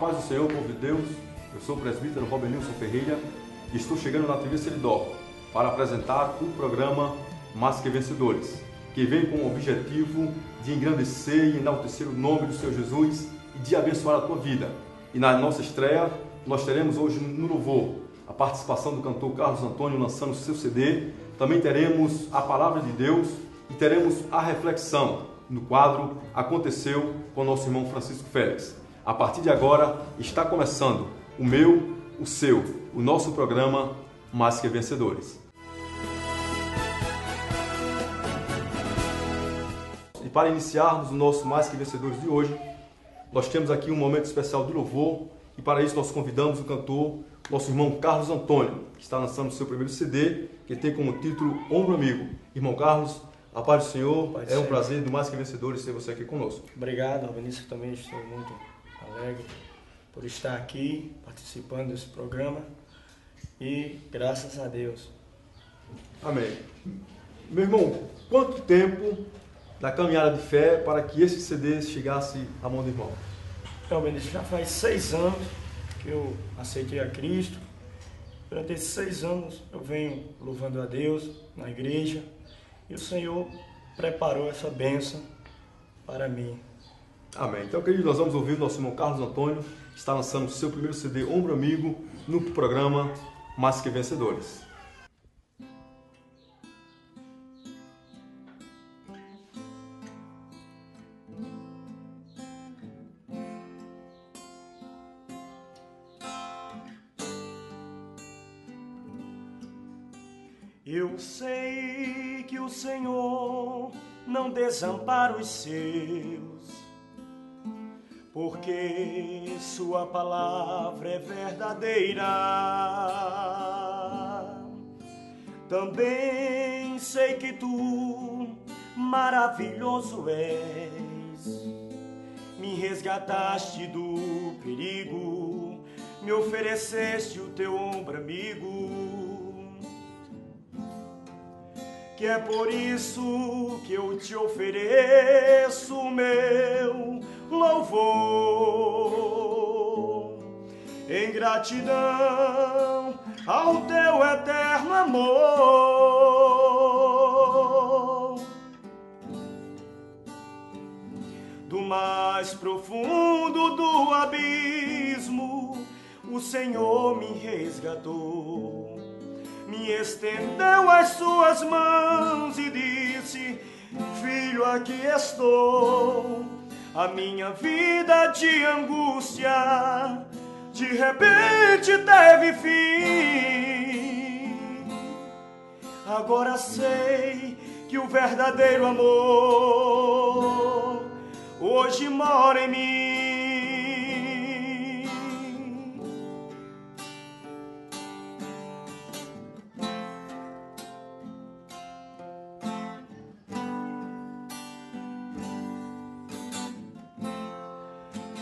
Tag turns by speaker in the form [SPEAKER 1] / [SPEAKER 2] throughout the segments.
[SPEAKER 1] paz do Senhor, povo de Deus. Eu sou o presbítero Robenilson Ferreira e estou chegando na TV Seridó para apresentar o programa Mais Que Vencedores, que vem com o objetivo de engrandecer e enaltecer o nome do Senhor Jesus e de abençoar a tua vida. E na nossa estreia, nós teremos hoje no louvor a participação do cantor Carlos Antônio lançando o seu CD. Também teremos a Palavra de Deus e teremos a reflexão no quadro Aconteceu com o nosso irmão Francisco Félix. A partir de agora está começando o meu, o seu, o nosso programa Mais Que Vencedores. E para iniciarmos o nosso Mais Que Vencedores de hoje, nós temos aqui um momento especial de louvor e para isso nós convidamos o cantor, nosso irmão Carlos Antônio, que está lançando o seu primeiro CD, que tem como título Ombro Amigo. Irmão Carlos, a paz do Senhor, é um prazer do Mais Que Vencedores ter você aqui conosco.
[SPEAKER 2] Obrigado, Vinícius, também estou muito alegre por estar aqui participando desse programa e graças a Deus.
[SPEAKER 1] Amém. Meu irmão, quanto tempo da caminhada de fé para que esse CD chegasse à mão do irmão?
[SPEAKER 2] Então, Vinícius, já faz 6 anos que eu aceitei a Cristo. Durante esses 6 anos eu venho louvando a Deus na igreja e o Senhor preparou essa bênção para mim.
[SPEAKER 1] Amém. Então, queridos, nós vamos ouvir o nosso irmão Carlos Antônio, que está lançando o seu primeiro CD, Ombro Amigo, no programa Mais Que Vencedores.
[SPEAKER 2] Eu sei que o Senhor não desampara os seus, porque sua palavra é verdadeira. Também sei que tu maravilhoso és, me resgataste do perigo, me ofereceste o teu ombro amigo. Que é por isso que eu te ofereço o meu louvor, em gratidão ao teu eterno amor. Do mais profundo do abismo, o Senhor me resgatou, me estendeu as suas mãos e disse: filho, aqui estou. A minha vida de angústia de repente teve fim. Agora sei que o verdadeiro amor hoje mora em mim.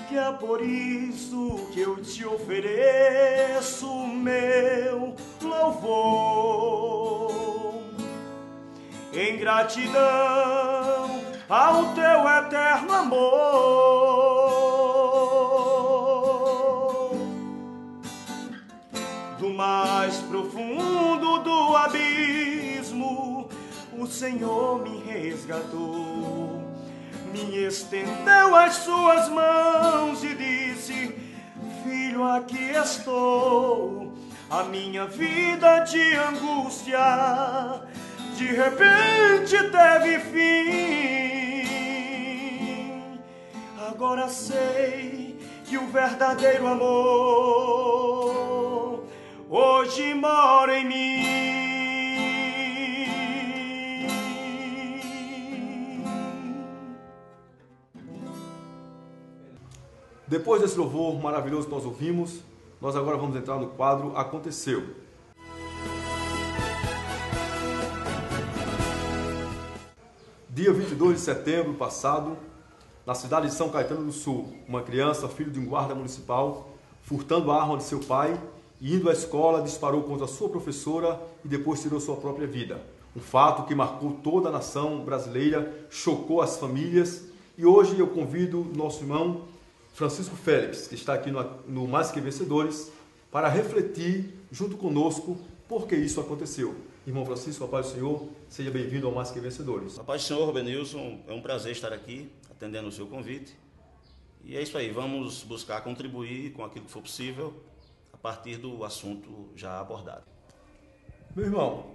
[SPEAKER 2] Que é por isso que eu te ofereço o meu louvor, em gratidão ao teu eterno amor. Do mais profundo do abismo, o Senhor me resgatou, me estendeu as suas mãos e disse: filho, aqui estou. A minha vida de angústia de repente teve fim. Agora sei que o verdadeiro amor hoje mora em mim.
[SPEAKER 1] Depois desse louvor maravilhoso que nós ouvimos, nós agora vamos entrar no quadro Aconteceu. Dia 22 de setembro passado, na cidade de São Caetano do Sul, uma criança, filho de um guarda municipal, furtando a arma de seu pai e indo à escola, disparou contra sua professora e depois tirou sua própria vida. Um fato que marcou toda a nação brasileira, chocou as famílias. E hoje eu convido nosso irmão Francisco Félix, que está aqui no Mais Que Vencedores, para refletir junto conosco por que isso aconteceu. Irmão Francisco, a paz do Senhor, seja bem-vindo ao Mais Que Vencedores.
[SPEAKER 3] A paz do Senhor, Robenilson, é um prazer estar aqui, atendendo o seu convite. E é isso aí, vamos buscar contribuir com aquilo que for possível, a partir do assunto já abordado.
[SPEAKER 1] Meu irmão,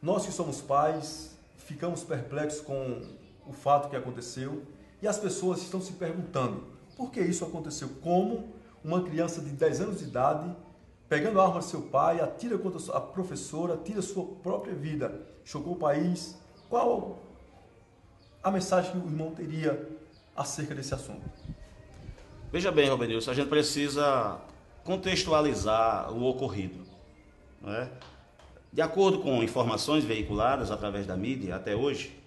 [SPEAKER 1] nós que somos pais, ficamos perplexos com o fato que aconteceu e as pessoas estão se perguntando por que isso aconteceu. Como uma criança de 10 anos de idade, pegando a arma de seu pai, atira contra a professora, atira sua própria vida. Chocou o país. Qual a mensagem que o irmão teria acerca desse assunto?
[SPEAKER 3] Veja bem, Robenilson, a gente precisa contextualizar o ocorrido, não é? De acordo com informações veiculadas através da mídia até hoje,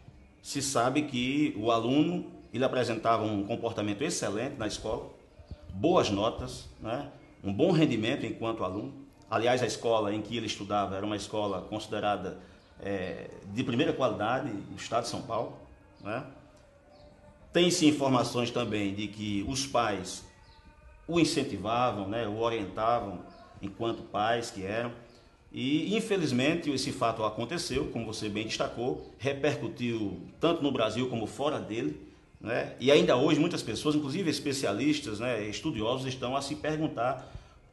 [SPEAKER 3] se sabe que o aluno ele apresentava um comportamento excelente na escola, boas notas, né? Um bom rendimento enquanto aluno. Aliás, a escola em que ele estudava era uma escola considerada de primeira qualidade no estado de São Paulo, né? Tem-se informações também de que os pais o incentivavam, né? O orientavam enquanto pais que eram. E, infelizmente, esse fato aconteceu, como você bem destacou, repercutiu tanto no Brasil como fora dele, né? E ainda hoje muitas pessoas, inclusive especialistas, né, estudiosos, estão a se perguntar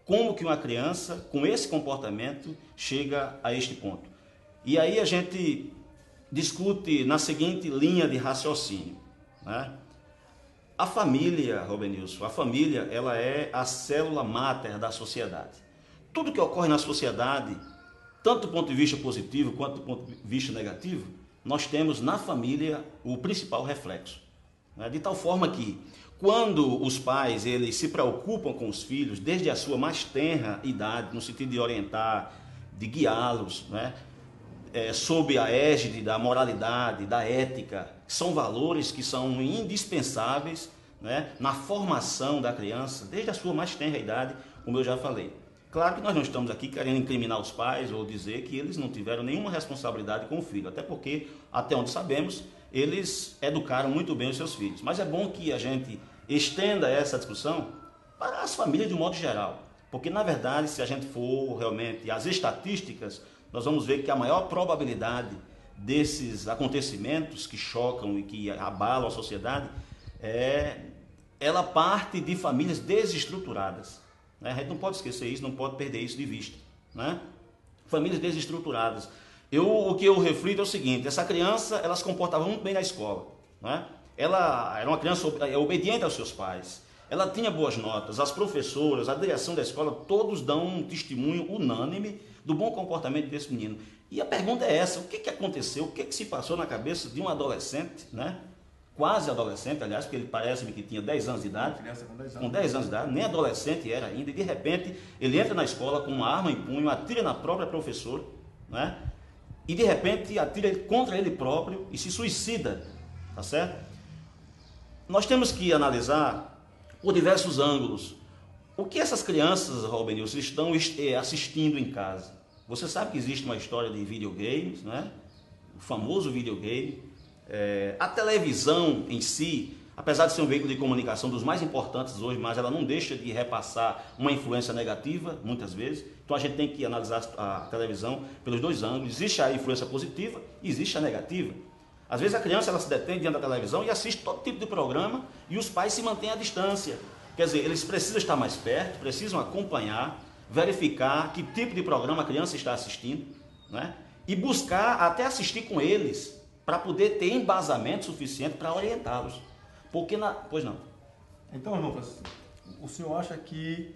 [SPEAKER 3] como que uma criança com esse comportamento chega a este ponto. E aí a gente discute na seguinte linha de raciocínio, né? A família, Robenilson, a família ela é a célula máter da sociedade. Tudo que ocorre na sociedade, tanto do ponto de vista positivo quanto do ponto de vista negativo, nós temos na família o principal reflexo, né? De tal forma que, quando os pais eles se preocupam com os filhos, desde a sua mais tenra idade, no sentido de orientar, de guiá-los, né? Sob a égide da moralidade, da ética, são valores que são indispensáveis, né, na formação da criança, desde a sua mais tenra idade, como eu já falei. Claro que nós não estamos aqui querendo incriminar os pais ou dizer que eles não tiveram nenhuma responsabilidade com o filho, até porque, até onde sabemos, eles educaram muito bem os seus filhos. Mas é bom que a gente estenda essa discussão para as famílias de um modo geral, porque, na verdade, se a gente for realmente às estatísticas, nós vamos ver que a maior probabilidade desses acontecimentos que chocam e que abalam a sociedade, ela parte de famílias desestruturadas. A gente não pode esquecer isso, não pode perder isso de vista, né? Famílias desestruturadas. O que eu reflito é o seguinte: essa criança, ela se comportava muito bem na escola, né? Ela era uma criança obediente aos seus pais, ela tinha boas notas, as professoras, a direção da escola, todos dão um testemunho unânime do bom comportamento desse menino. E a pergunta é essa: o que aconteceu, o que se passou na cabeça de um adolescente, né? Quase adolescente, aliás, porque ele parece-me que tinha 10 anos de idade. Criança com 10 anos. Com 10 anos de idade, nem adolescente era ainda, e de repente ele entra na escola com uma arma em punho, atira na própria professora, né? E de repente atira contra ele próprio e se suicida, tá certo? Nós temos que analisar por diversos ângulos o que essas crianças, Robenilson, estão assistindo em casa. Você sabe que existe uma história de videogames, né? O famoso videogame. A televisão em si, apesar de ser um veículo de comunicação dos mais importantes hoje, mas ela não deixa de repassar uma influência negativa, muitas vezes. Então a gente tem que analisar a televisão pelos dois ângulos. Existe a influência positiva e existe a negativa. Às vezes a criança ela se detém diante da televisão e assiste todo tipo de programa e os pais se mantêm à distância. Quer dizer, eles precisam estar mais perto, precisam acompanhar, verificar que tipo de programa a criança está assistindo, né? E buscar até assistir com eles, para poder ter embasamento suficiente para orientá-los. Porque Pois não.
[SPEAKER 1] Então, irmão Francisco, o senhor acha que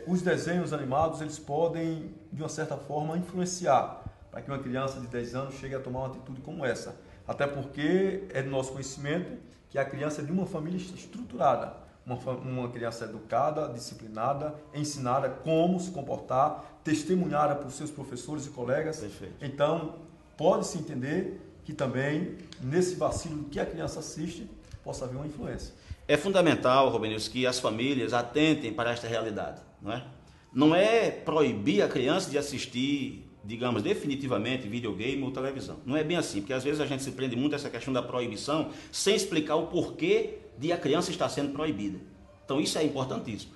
[SPEAKER 1] os desenhos animados eles podem, de uma certa forma, influenciar para que uma criança de 10 anos chegue a tomar uma atitude como essa? Até porque é do nosso conhecimento que a criança é de uma família estruturada, uma criança educada, disciplinada, ensinada como se comportar, testemunhada por seus professores e colegas.
[SPEAKER 3] Perfeito.
[SPEAKER 1] Então, pode-se entender que também, nesse vacilo que a criança assiste, possa haver uma influência.
[SPEAKER 3] É fundamental, Robenilson, que as famílias atentem para esta realidade, não é? Não é proibir a criança de assistir, digamos, definitivamente videogame ou televisão. Não é bem assim, porque às vezes a gente se prende muito a essa questão da proibição sem explicar o porquê de a criança estar sendo proibida. Então isso é importantíssimo.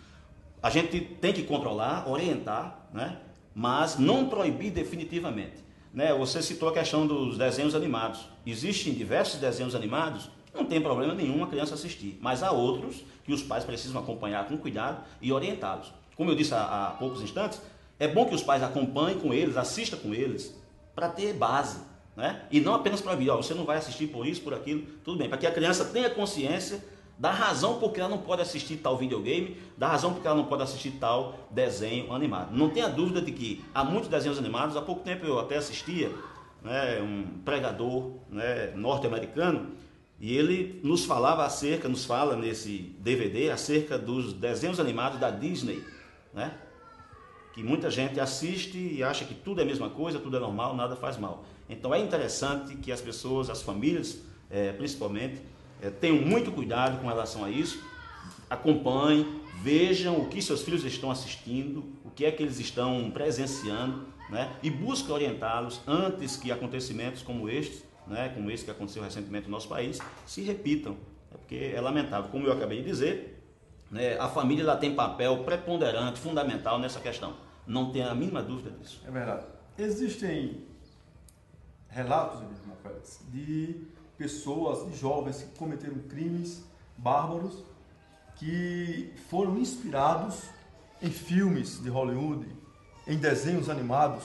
[SPEAKER 3] A gente tem que controlar, orientar, né? Mas não proibir definitivamente. Né? Você citou a questão dos desenhos animados. Existem diversos desenhos animados, não tem problema nenhum a criança assistir, mas há outros que os pais precisam acompanhar com cuidado e orientá-los. Como eu disse há poucos instantes, é bom que os pais acompanhem com eles, assistam com eles, para ter base, né? E não apenas para vir, você não vai assistir por isso, por aquilo, tudo bem, para que a criança tenha consciência da razão por que ela não pode assistir tal videogame, da razão por que ela não pode assistir tal desenho animado. Não tenha dúvida de que há muitos desenhos animados. Há pouco tempo eu até assistia, né, um pregador, né, norte-americano, e ele nos fala nesse DVD acerca dos desenhos animados da Disney, né, que muita gente assiste e acha que tudo é a mesma coisa, tudo é normal, nada faz mal. Então é interessante que as pessoas, as famílias principalmente, tenham muito cuidado com relação a isso, acompanhem, vejam o que seus filhos estão assistindo, o que é que eles estão presenciando, né? E busquem orientá-los antes que acontecimentos como estes, né, como esse que aconteceu recentemente no nosso país, se repitam, porque é lamentável. Como eu acabei de dizer, né, a família ela tem papel preponderante, fundamental nessa questão, não tenha a mínima dúvida disso.
[SPEAKER 1] É verdade. Existem relatos, irmão Félix, de pessoas, de jovens que cometeram crimes bárbaros, que foram inspirados em filmes de Hollywood, em desenhos animados,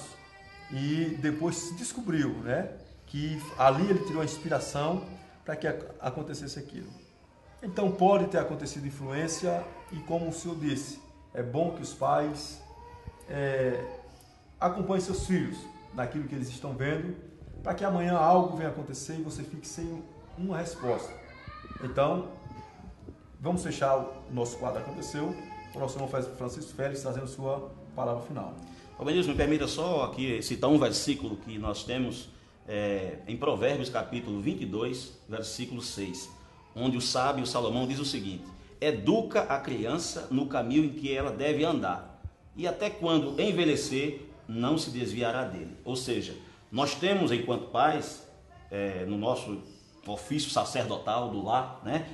[SPEAKER 1] e depois se descobriu, né, que ali ele tirou a inspiração para que acontecesse aquilo. Então pode ter acontecido influência, e como o senhor disse, é bom que os pais acompanhem seus filhos naquilo que eles estão vendo, para que amanhã algo venha acontecer e você fique sem uma resposta. Então, vamos fechar o nosso quadro Aconteceu, o nosso irmão Francisco Félix trazendo sua palavra final.
[SPEAKER 3] Benilson, me permita só aqui citar um versículo que nós temos em Provérbios capítulo 22, versículo 6, onde o sábio Salomão diz o seguinte: educa a criança no caminho em que ela deve andar, e até quando envelhecer, não se desviará dele. Ou seja, nós temos, enquanto pais, no nosso ofício sacerdotal do lar, né,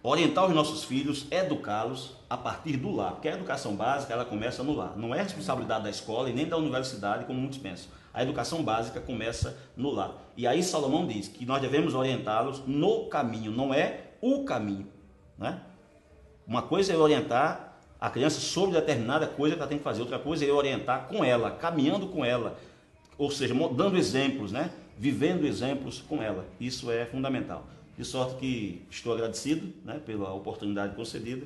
[SPEAKER 3] orientar os nossos filhos, educá-los a partir do lar, porque a educação básica ela começa no lar, não é responsabilidade da escola e nem da universidade, como muitos pensam. A educação básica começa no lar. E aí Salomão diz que nós devemos orientá-los no caminho, não é o caminho, né? Uma coisa é orientar a criança sobre determinada coisa que ela tem que fazer, outra coisa é orientar com ela, caminhando com ela, ou seja, dando exemplos, né? Vivendo exemplos com ela. Isso é fundamental. De sorte que estou agradecido, né, pela oportunidade concedida,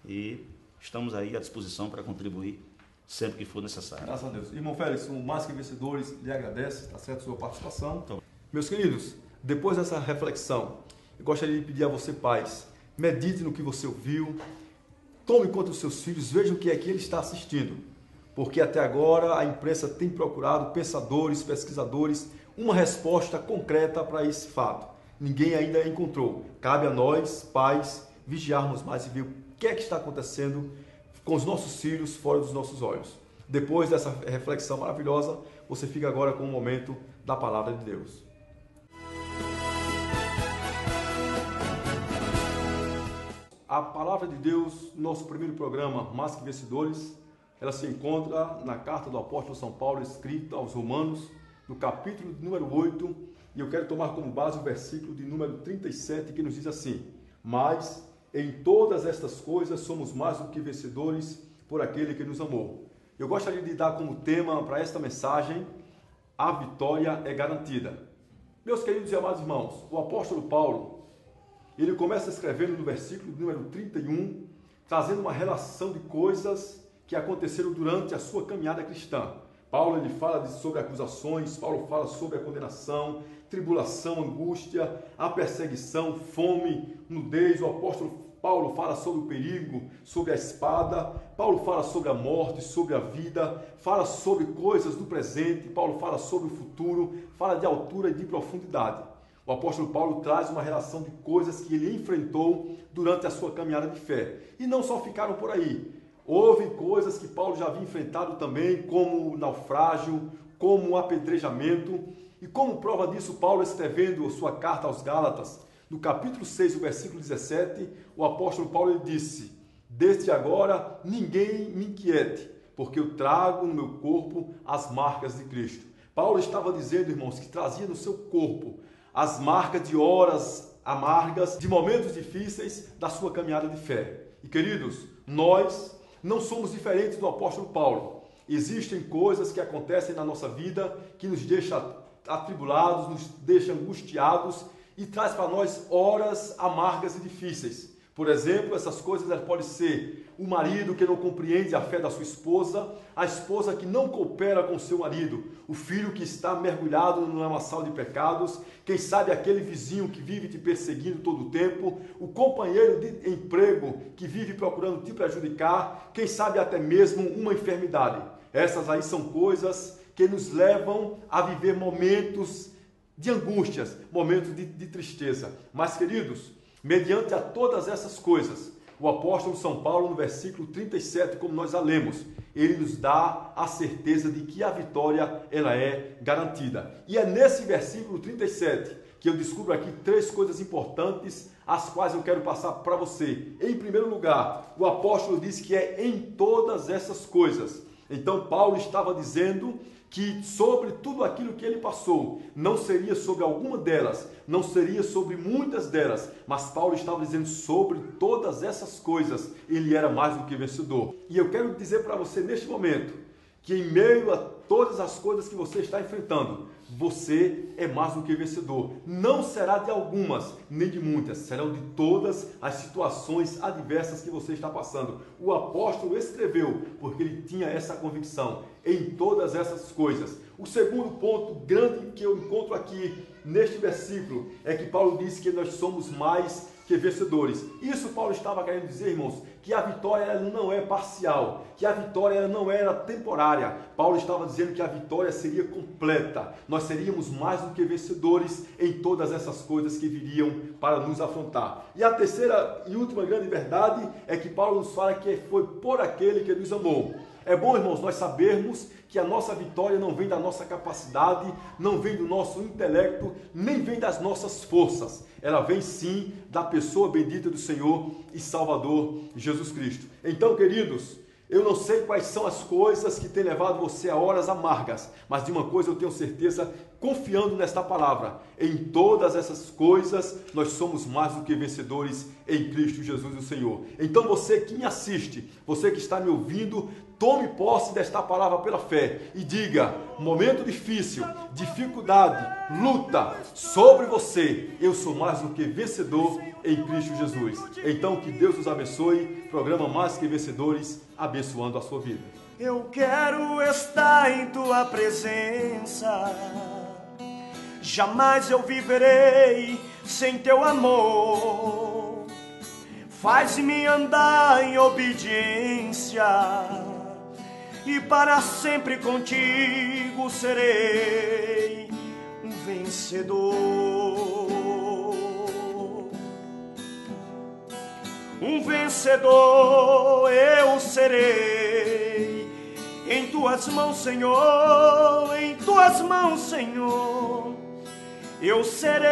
[SPEAKER 3] e estamos aí à disposição para contribuir sempre que for necessário.
[SPEAKER 1] Graças a Deus. Irmão Félix, o Mais Que Vencedores lhe agradece, está certo, sua participação.
[SPEAKER 3] Então,
[SPEAKER 1] meus queridos, depois dessa reflexão, eu gostaria de pedir a você, pais, medite no que você ouviu, tome conta dos seus filhos, veja o que é que ele está assistindo, porque até agora a imprensa tem procurado, pensadores, pesquisadores, uma resposta concreta para esse fato. Ninguém ainda encontrou. Cabe a nós, pais, vigiarmos mais e ver o que é que está acontecendo com os nossos filhos fora dos nossos olhos. Depois dessa reflexão maravilhosa, você fica agora com o momento da Palavra de Deus. A Palavra de Deus, nosso primeiro programa, Mais Que Vencedores, ela se encontra na carta do apóstolo São Paulo, escrita aos Romanos, no capítulo número 8, e eu quero tomar como base o versículo de número 37, que nos diz assim: mas em todas estas coisas somos mais do que vencedores por aquele que nos amou. Eu gostaria de dar como tema para esta mensagem: a vitória é garantida. Meus queridos e amados irmãos, o apóstolo Paulo, ele começa escrevendo no versículo número 31, trazendo uma relação de coisas que aconteceram durante a sua caminhada cristã. Paulo ele fala sobre acusações, Paulo fala sobre a condenação, tribulação, angústia, a perseguição, fome, nudez. O apóstolo Paulo fala sobre o perigo, sobre a espada. Paulo fala sobre a morte, sobre a vida, fala sobre coisas do presente. Paulo fala sobre o futuro, fala de altura e de profundidade. O apóstolo Paulo traz uma relação de coisas que ele enfrentou durante a sua caminhada de fé. E não só ficaram por aí. Houve coisas que Paulo já havia enfrentado também, como o naufrágio, como o apedrejamento. E como prova disso, Paulo, escrevendo sua carta aos Gálatas, no capítulo 6, o versículo 17, o apóstolo Paulo ele disse: Desde agora, ninguém me inquiete, porque eu trago no meu corpo as marcas de Cristo. Paulo estava dizendo, irmãos, que trazia no seu corpo as marcas de horas amargas, de momentos difíceis da sua caminhada de fé. E queridos, nós não somos diferentes do apóstolo Paulo. Existem coisas que acontecem na nossa vida que nos deixam atribulados, nos deixam angustiados e traz para nós horas amargas e difíceis. Por exemplo, essas coisas podem ser o marido que não compreende a fé da sua esposa, a esposa que não coopera com o seu marido, o filho que está mergulhado num lamaçal de pecados, quem sabe aquele vizinho que vive te perseguindo todo o tempo, o companheiro de emprego que vive procurando te prejudicar, quem sabe até mesmo uma enfermidade. Essas aí são coisas que nos levam a viver momentos de angústias, momentos de tristeza. Mas, queridos, mediante a todas essas coisas, o apóstolo São Paulo, no versículo 37, como nós já lemos, ele nos dá a certeza de que a vitória ela é garantida. E é nesse versículo 37 que eu descubro aqui 3 coisas importantes, as quais eu quero passar para você. Em primeiro lugar, o apóstolo diz que é em todas essas coisas. Então, Paulo estava dizendo que sobre tudo aquilo que ele passou, não seria sobre alguma delas, não seria sobre muitas delas, mas Paulo estava dizendo sobre todas essas coisas, ele era mais do que vencedor. E eu quero dizer para você neste momento, que em meio a todas as coisas que você está enfrentando, você é mais do que vencedor. Não será de algumas, nem de muitas, serão de todas as situações adversas que você está passando. O apóstolo escreveu, porque ele tinha essa convicção em todas essas coisas. O segundo ponto grande que eu encontro aqui neste versículo é que Paulo disse que nós somos mais que vencedores. Isso Paulo estava querendo dizer, irmãos, que a vitória ela não é parcial, que a vitória ela não era temporária. Paulo estava dizendo que a vitória seria completa. Nós seríamos mais do que vencedores em todas essas coisas que viriam para nos afrontar. E a terceira e última grande verdade é que Paulo nos fala que foi por aquele que nos amou. É bom, irmãos, nós sabermos que a nossa vitória não vem da nossa capacidade, não vem do nosso intelecto, nem vem das nossas forças. Ela vem sim da pessoa bendita do Senhor e Salvador Jesus Cristo. Então, queridos, eu não sei quais são as coisas que têm levado você a horas amargas, mas de uma coisa eu tenho certeza, confiando nesta palavra, em todas essas coisas nós somos mais do que vencedores em Cristo Jesus o Senhor. Então você que me assiste, você que está me ouvindo, tome posse desta palavra pela fé e diga: momento difícil, dificuldade, luta sobre você, eu sou mais do que vencedor em Cristo Jesus. Então que Deus os abençoe. Programa Mais que Vencedores, abençoando a sua vida.
[SPEAKER 2] Eu quero estar em tua presença, jamais eu viverei sem teu amor. Faz-me andar em obediência e para sempre contigo serei um vencedor. Um vencedor eu serei, em tuas mãos, Senhor, em tuas mãos, Senhor, eu serei.